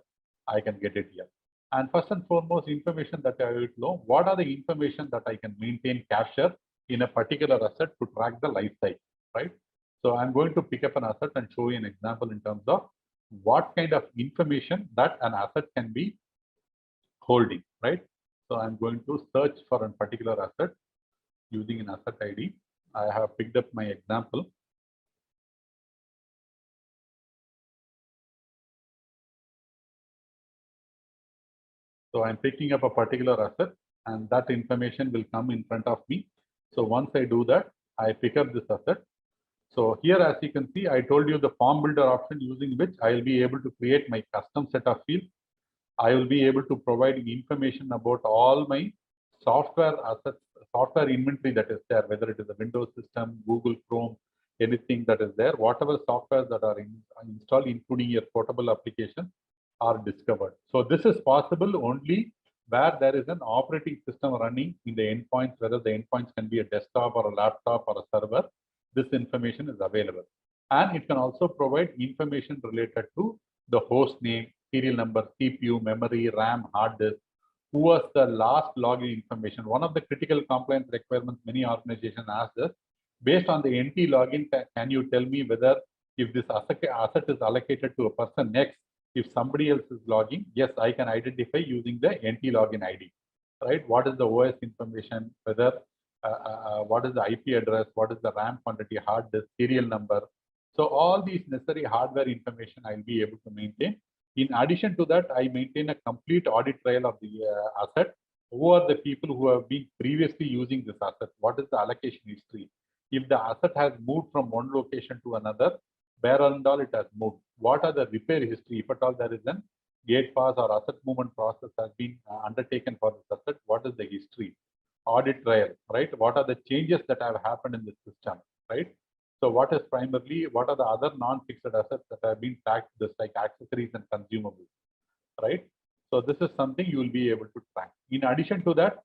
I can get it here. And first and foremost, information that I will know, what are the information that I can maintain, capture in a particular asset to track the life cycle, right? So I'm going to pick up an asset and show you an example in terms of what kind of information that an asset can be holding, right? So I'm going to search for a particular asset using an asset ID. I have picked up my example. So I'm picking up a particular asset and that information will come in front of me. So once I do that, I pick up this asset. So here, as you can see, I told you the form builder option using which I will be able to create my custom set of fields. I will be able to provide information about all my software assets, software inventory that is there, whether it is a Windows system, Google Chrome, anything that is there, whatever software that are installed, including your portable application, are discovered. So this is possible only where there is an operating system running in the endpoints, whether the endpoints can be a desktop or a laptop or a server. This information is available. And it can also provide information related to the host name, serial number, CPU, memory, RAM, hard disk, who was the last login information. One of the critical compliance requirements many organizations ask is, based on the NT login, can you tell me whether if this asset is allocated to a person X, if somebody else is logging, yes, I can identify using the NT login ID, right? What is the OS information, whether what is the IP address, what is the RAM quantity, hard disk, serial number. So all these necessary hardware information I'll be able to maintain. In addition to that, I maintain a complete audit trail of the asset. Who are the people who have been previously using this asset? What is the allocation history? If the asset has moved from one location to another, where and all it has moved? What are the repair history? If at all there is an gate pass or asset movement process has been undertaken for this asset, what is the history? Audit trail, right? What are the changes that have happened in the system, right? So what is primarily, what are the other non-fixed assets that have been tagged, just like accessories and consumables, right? So this is something you will be able to track. In addition to that,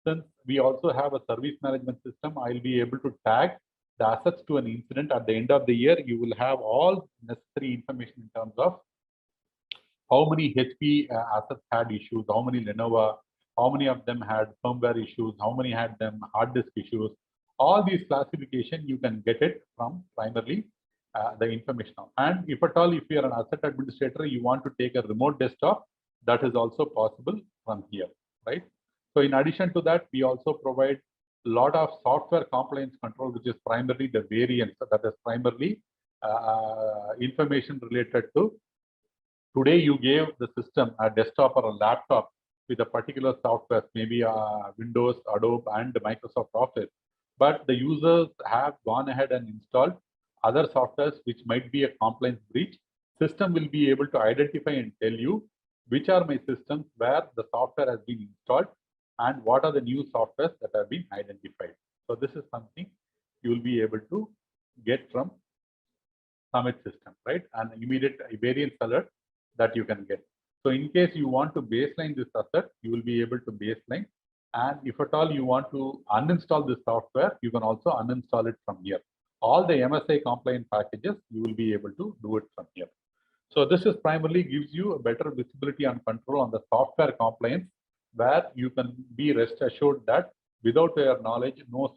since we also have a service management system, I'll be able to tag the assets to an incident. At the end of the year, you will have all necessary information in terms of how many HP assets had issues, how many Lenovo, how many of them had firmware issues, how many had them hard disk issues. All these classification, you can get it from primarily the information. And if at all, if you are an asset administrator, you want to take a remote desktop, that is also possible from here, right? So in addition to that, we also provide a lot of software compliance control, which is primarily the variants, that is primarily information related to today you gave the system a desktop or a laptop with a particular software, maybe Windows, Adobe, and Microsoft Office. But the users have gone ahead and installed other softwares which might be a compliance breach. System will be able to identify and tell you which are my systems where the software has been installed and what are the new softwares that have been identified. So this is something you will be able to get from Summit system, right? An immediate variance alert that you can get. So in case you want to baseline this asset, you will be able to baseline. And if at all you want to uninstall this software, you can also uninstall it from here. All the MSI compliant packages, you will be able to do it from here. So this is primarily gives you a better visibility and control on the software compliance, where you can be rest assured that without your knowledge, no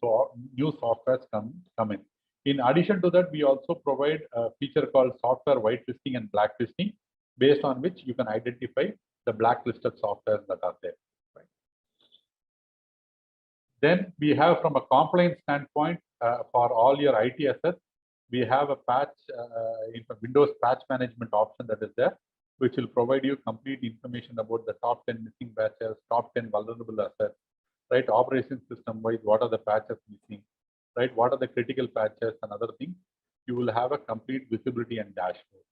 new softwares come in. In addition to that, we also provide a feature called software whitelisting and blacklisting, based on which you can identify the blacklisted softwares that are there. Right? Then we have, from a compliance standpoint, for all your IT assets, we have a patch, Windows patch management option that is there, which will provide you complete information about the top 10 missing patches, top 10 vulnerable assets, right? Operation system wise, what are the patches missing, right? What are the critical patches and other things? You will have a complete visibility and dashboard.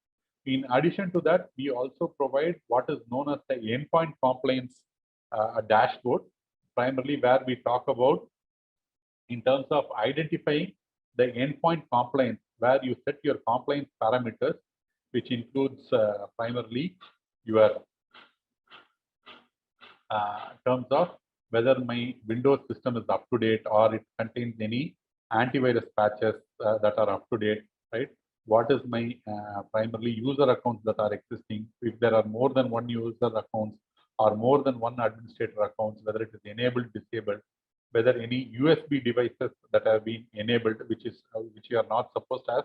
In addition to that, we also provide what is known as the endpoint compliance dashboard, primarily where we talk about in terms of identifying the endpoint compliance, where you set your compliance parameters, which includes primarily your terms of whether my Windows system is up to date or it contains any antivirus patches that are up to date, right? What is my primarily user accounts that are existing? If there are more than one user accounts or more than one administrator accounts, whether it is enabled, disabled, whether any USB devices that have been enabled, which you are not supposed to have,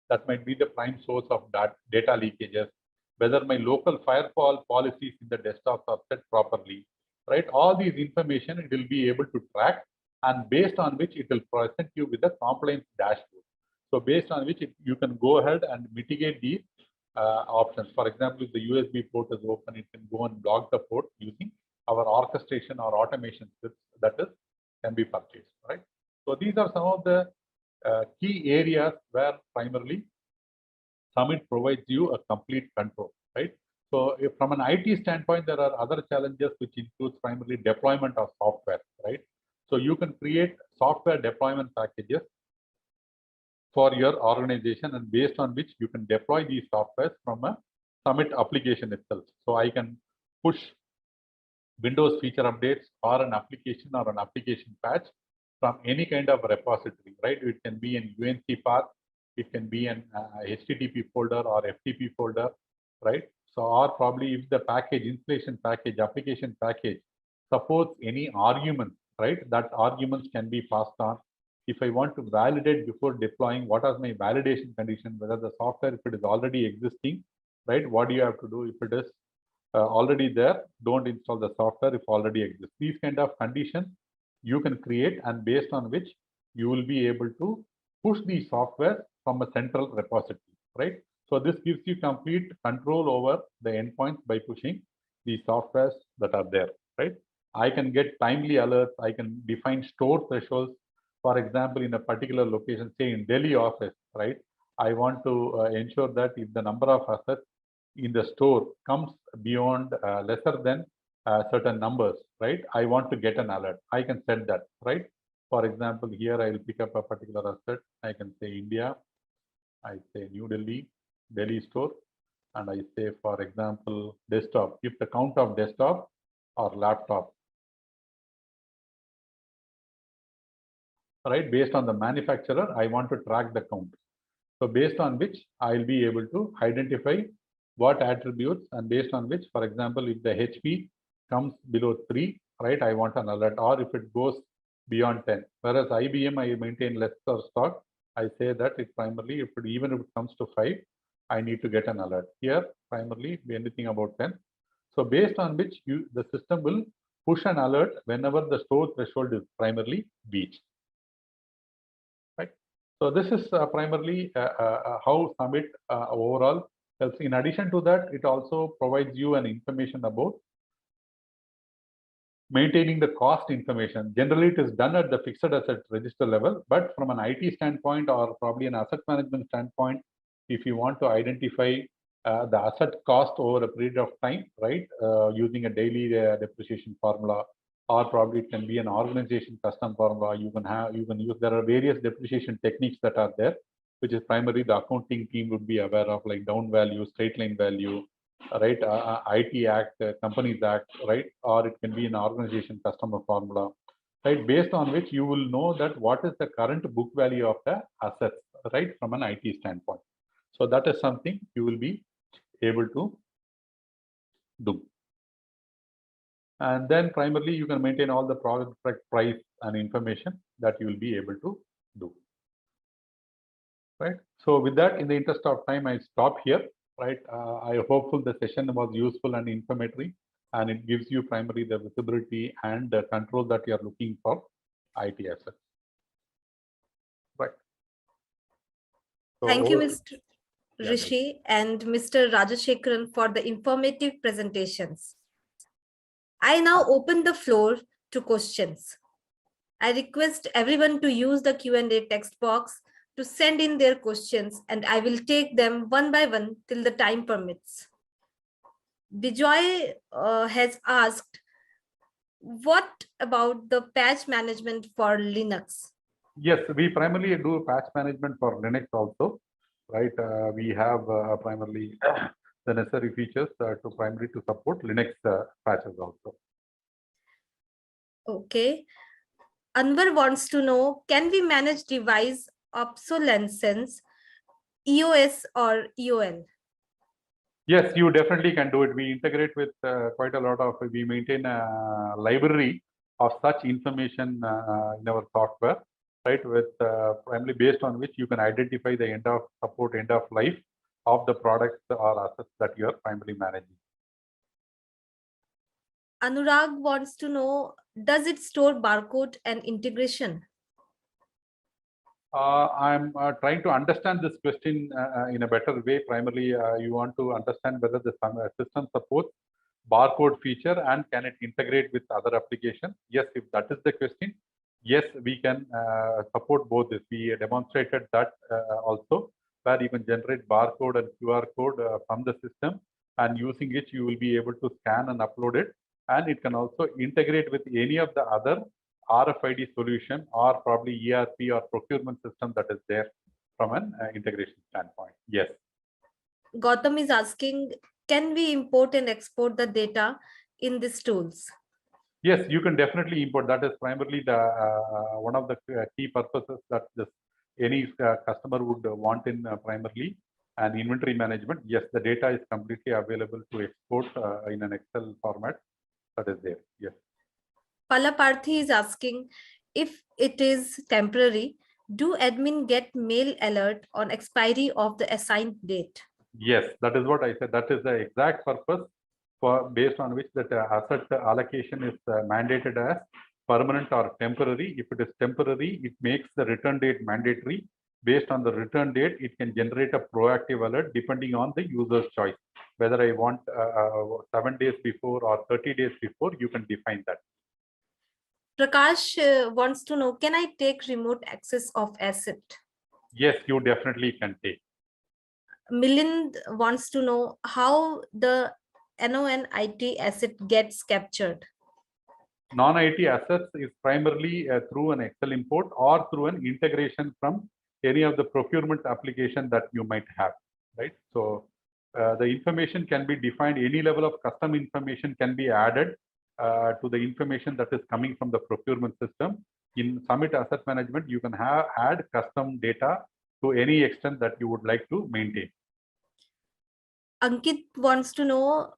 that might be the prime source of that data leakages. whether my local firewall policies in the desktops are set properly, right? All these information it will be able to track, and based on which it will present you with a compliance dashboard. So based on which you can go ahead and mitigate these options. For example, if the USB port is open, it can go and block the port using our orchestration or automation scripts that can be purchased, right? So these are some of the key areas where primarily Summit provides you a complete control, right? So if from an IT standpoint, there are other challenges which includes primarily deployment of software, right? So you can create software deployment packages for your organization, and based on which you can deploy these softwares from a Summit application itself. So I can push Windows feature updates or an application patch from any kind of repository, right? It can be an UNC path, it can be an HTTP folder or FTP folder, right? So, or probably if the package, installation package, application package supports any arguments, right? That arguments can be passed on. If I want to validate before deploying, what are my validation condition, whether the software, if it is already existing, right? What do you have to do? If it is already there, don't install the software if already exists. These kind of conditions you can create, and based on which you will be able to push the software from a central repository, right? So this gives you complete control over the endpoints by pushing the softwares that are there, right? I can get timely alerts. I can define store thresholds. For example, in a particular location, say in Delhi office, right? I want to ensure that if the number of assets in the store comes beyond lesser than certain numbers, right? I want to get an alert. I can set that, right? For example, here I will pick up a particular asset. I can say India. I say New Delhi, Delhi store, and I say, for example, desktop. If the count of desktop or laptop, right? Based on the manufacturer, I want to track the count. So based on which I'll be able to identify what attributes, and based on which, for example, if the HP comes below 3, right, I want an alert, or if it goes beyond 10. Whereas IBM, I maintain lesser stock. I say that it primarily, even if it comes to 5, I need to get an alert. Here, primarily, anything about 10. So based on which the system will push an alert whenever the store threshold is primarily breached. Right. So this is primarily how Summit overall helps. In addition to that, it also provides you an information about maintaining the cost information. Generally, it is done at the fixed asset register level, but from an IT standpoint or probably an asset management standpoint, if you want to identify the asset cost over a period of time, right, using a daily depreciation formula, or probably it can be an organization custom formula. You can use. There are various depreciation techniques that are there, which is primarily the accounting team would be aware of, like down value, straight line value, right? IT Act, Companies Act, right? Or it can be an organization customer formula, right? Based on which you will know that what is the current book value of the assets, right? From an IT standpoint. So that is something you will be able to do. And then primarily you can maintain all the product price and information that you will be able to do. Right. So with that, in the interest of time, I stop here. Right. I hopeful the session was useful and informative, and it gives you primarily the visibility and the control that you are looking for IT assets. Right. So thank you, Mr. Rishi and Mr. Rajashekharan for the informative presentations. I now open the floor to questions. I request everyone to use the Q&A text box to send in their questions, and I will take them one by one till the time permits. Bijoy has asked, what about the patch management for Linux? Yes, we primarily do patch management for Linux also, right? We have primarily the necessary features to primarily to support Linux patches also. Okay. Anwar wants to know, can we manage device obsolescence, EOS or EOL? Yes, you definitely can do it. We integrate with quite a lot of, we maintain a library of such information in our software, right? With primarily based on which you can identify the end of support, end of life of the products or assets that you are primarily managing. Anurag wants to know, does it store barcode and integration? I'm trying to understand this question in a better way. Primarily, you want to understand whether the system supports barcode feature and can it integrate with other applications? Yes, if that is the question, yes, we can support both this. We demonstrated that also, where you can generate barcode and QR code from the system, and using it, you will be able to scan and upload it. And it can also integrate with any of the other RFID solution or probably ERP or procurement system that is there from an integration standpoint. Yes. Gautam is asking, can we import and export the data in these tools? Yes, you can definitely import. That is primarily the one of the key purposes that any customer would want in primarily and inventory management. Yes, the data is completely available to export in an Excel format that is there. Yes. Palaparthi is asking, if it is temporary, do admin get mail alert on expiry of the assigned date? Yes, that is what I said. That is the exact purpose for based on which that asset allocation is mandated as permanent or temporary. If it is temporary, it makes the return date mandatory. Based on the return date, it can generate a proactive alert depending on the user's choice. Whether I want 7 days before or 30 days before, you can define that. Prakash wants to know, can I take remote access of asset? Yes, you definitely can take. Milind wants to know how the non-IT asset gets captured. Non-IT assets is primarily through an Excel import or through an integration from any of the procurement application that you might have, right? So the information can be defined, any level of custom information can be added to the information that is coming from the procurement system. In Summit Asset Management, you can add custom data to any extent that you would like to maintain. Ankit wants to know,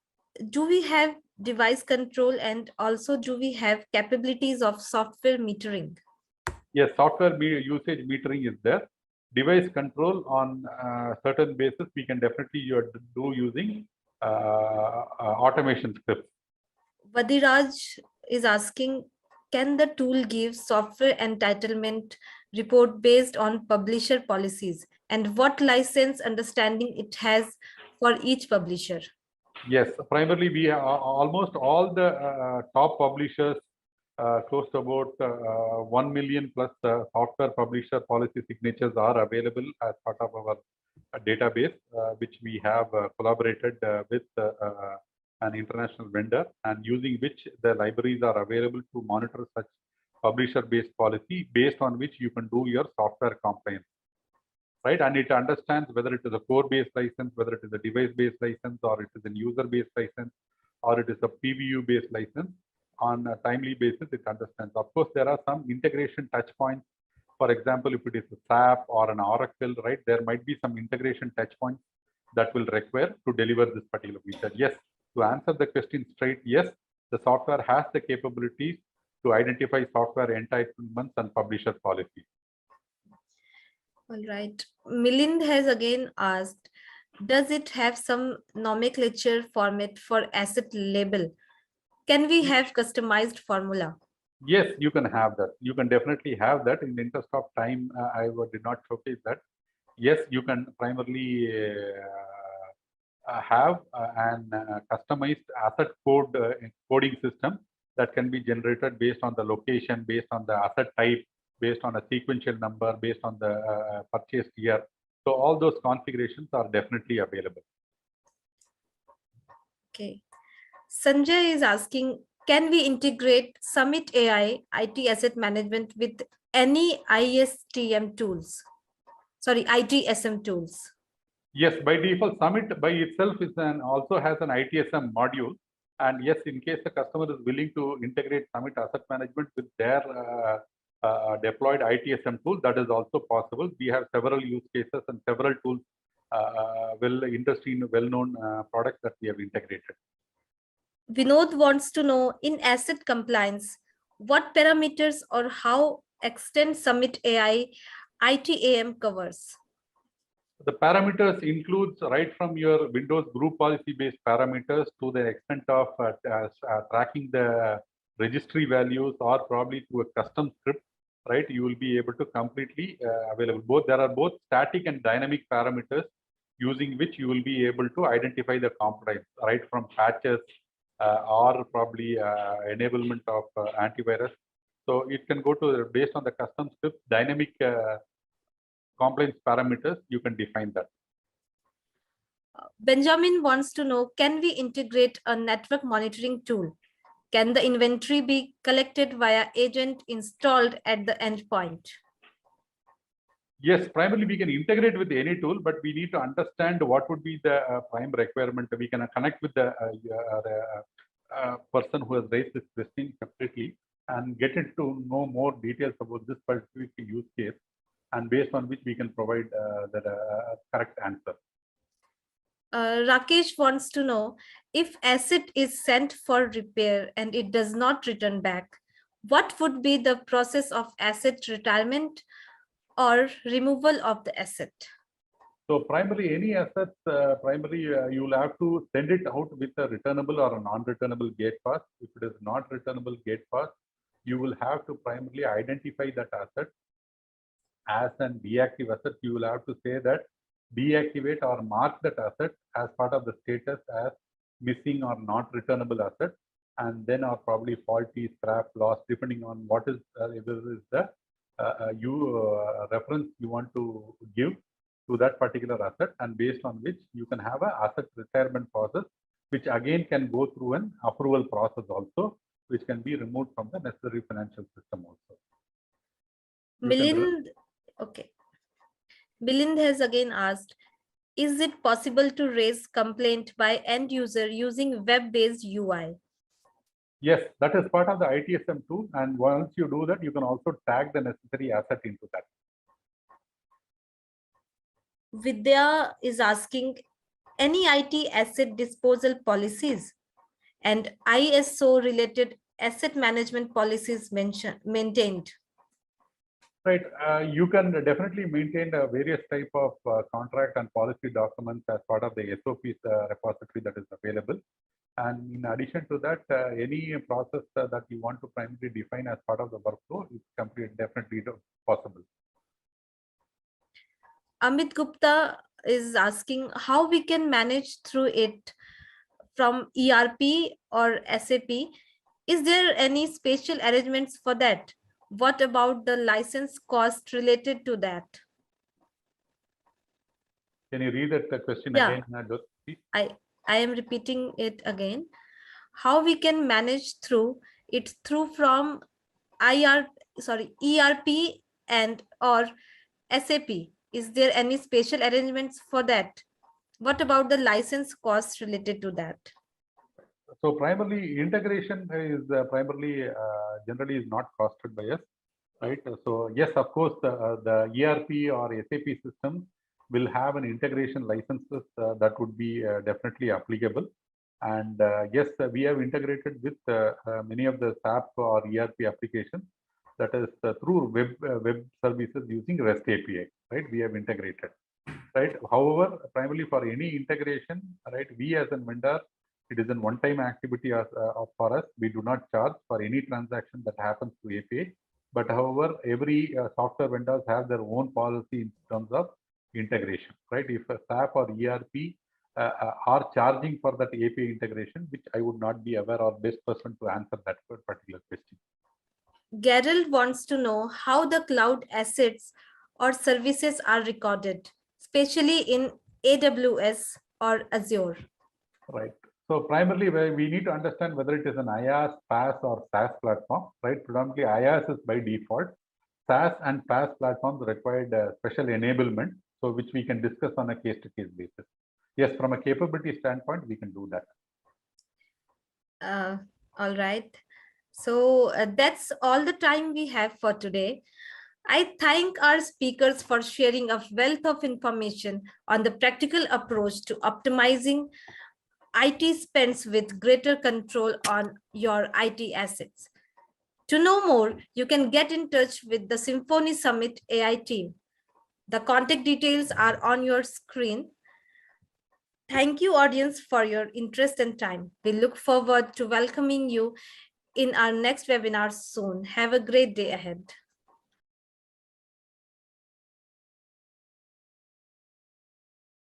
do we have device control and also do we have capabilities of software metering? Yes, software usage metering is there. Device control on certain basis, we can definitely do using automation scripts. Vadiraj is asking, can the tool give software entitlement report based on publisher policies and what license understanding it has for each publisher? Yes, primarily we are almost all the top publishers, close to about 1 million plus software publisher policy signatures are available as part of our database, which we have collaborated with an international vendor, and using which the libraries are available to monitor such publisher-based policy based on which you can do your software compliance. Right, and it understands whether it is a core-based license, whether it is a device-based license, or it is a user-based license, or it is a PVU-based license. On a timely basis, it understands. Of course, there are some integration touch points. For example, if it is a SAP or an Oracle, right, there might be some integration touch points that will require to deliver this particular feature. Yes, to answer the question straight, yes, the software has the capabilities to identify software entitlements and publisher policies. All right. Milind has again asked, does it have some nomenclature format for asset label? Can we have customized formula? Yes, you can have that. You can definitely have that. In the interest of time, I did not showcase that. Yes, you can primarily have an customized asset coding system that can be generated based on the location, based on the asset type, based on a sequential number, based on the purchase year. So all those configurations are definitely available. Okay. Sanjay is asking, can we integrate Summit AI IT asset management with any ISTM tools? Sorry, ITSM tools. Yes, by default, Summit by itself is also has an ITSM module. And yes, in case the customer is willing to integrate Summit Asset Management with their deployed ITSM tool, that is also possible. We have several use cases and several tools, well-known products that we have integrated. Vinod wants to know, in asset compliance, what parameters or how extend Summit AI ITAM covers? The parameters includes right from your Windows group policy based parameters to the extent of tracking the registry values or probably through a custom script, right? You will be able to completely available. There are both static and dynamic parameters using which you will be able to identify the components, right from patches or probably enablement of antivirus. So it can go to based on the custom script, dynamic compliance parameters, you can define that. Benjamin wants to know, can we integrate a network monitoring tool? Can the inventory be collected via agent installed at the endpoint? Yes, primarily we can integrate with any tool, but we need to understand what would be the prime requirement. We can connect with the person who has raised this question separately and get into know more details about this specific use case, and based on which we can provide the correct answer. Rakesh wants to know, if asset is sent for repair and it does not return back, what would be the process of asset retirement or removal of the asset? So primarily any assets, you will have to send it out with a returnable or a non-returnable gate pass. If it is not returnable gate pass, you will have to primarily identify that asset as an deactive asset. You will have to say that deactivate or mark that asset as part of the status as missing or not returnable asset, and then or probably faulty, scrap, loss, depending on what is whether is the reference you want to give to that particular asset, and based on which you can have an asset retirement process, which again can go through an approval process also, which can be removed from the necessary financial system also. Milind, okay. Milind has again asked, is it possible to raise complaint by end user using web-based UI? Yes, that is part of the ITSM tool, and once you do that, you can also tag the necessary asset into that. Vidya is asking, any IT asset disposal policies and ISO related asset management policies maintained? Right, you can definitely maintain various type of contract and policy documents as part of the SOPs repository that is available. And in addition to that, any process that you want to primarily define as part of the workflow is definitely possible. Amit Gupta is asking how we can manage through it from ERP or SAP. Is there any special arrangements for that? What about the license cost related to that? Can you read that question again? I am repeating it again. How we can manage through it from ERP and or SAP? Is there any special arrangements for that? What about the license costs related to that? So primarily integration is generally is not costed by us, right? So yes, of course, the ERP or SAP system will have an integration licenses that would be definitely applicable. And yes, we have integrated with many of the SAP or ERP applications, that is through web services using REST API, right? We have integrated, right? However, primarily for any integration, right, we as a vendor, it is a one-time activity for us. We do not charge for any transaction that happens through API. But however, every software vendors have their own policy in terms of integration, right? If a SAP or ERP are charging for that API integration, which I would not be aware or best person to answer that particular question. Gerald wants to know how the cloud assets or services are recorded, especially in AWS or Azure. Right. So primarily, we need to understand whether it is an IaaS, PaaS, or SaaS platform, right? Predominantly, IaaS is by default. SaaS and PaaS platforms required special enablement, so which we can discuss on a case-to-case basis. Yes, from a capability standpoint, we can do that. All right. So that's all the time we have for today. I thank our speakers for sharing a wealth of information on the practical approach to optimizing IT spends with greater control on your IT assets. To know more, you can get in touch with the Symphony Summit AI team. The contact details are on your screen. Thank you, audience, for your interest and time. We look forward to welcoming you in our next webinar soon. Have a great day ahead.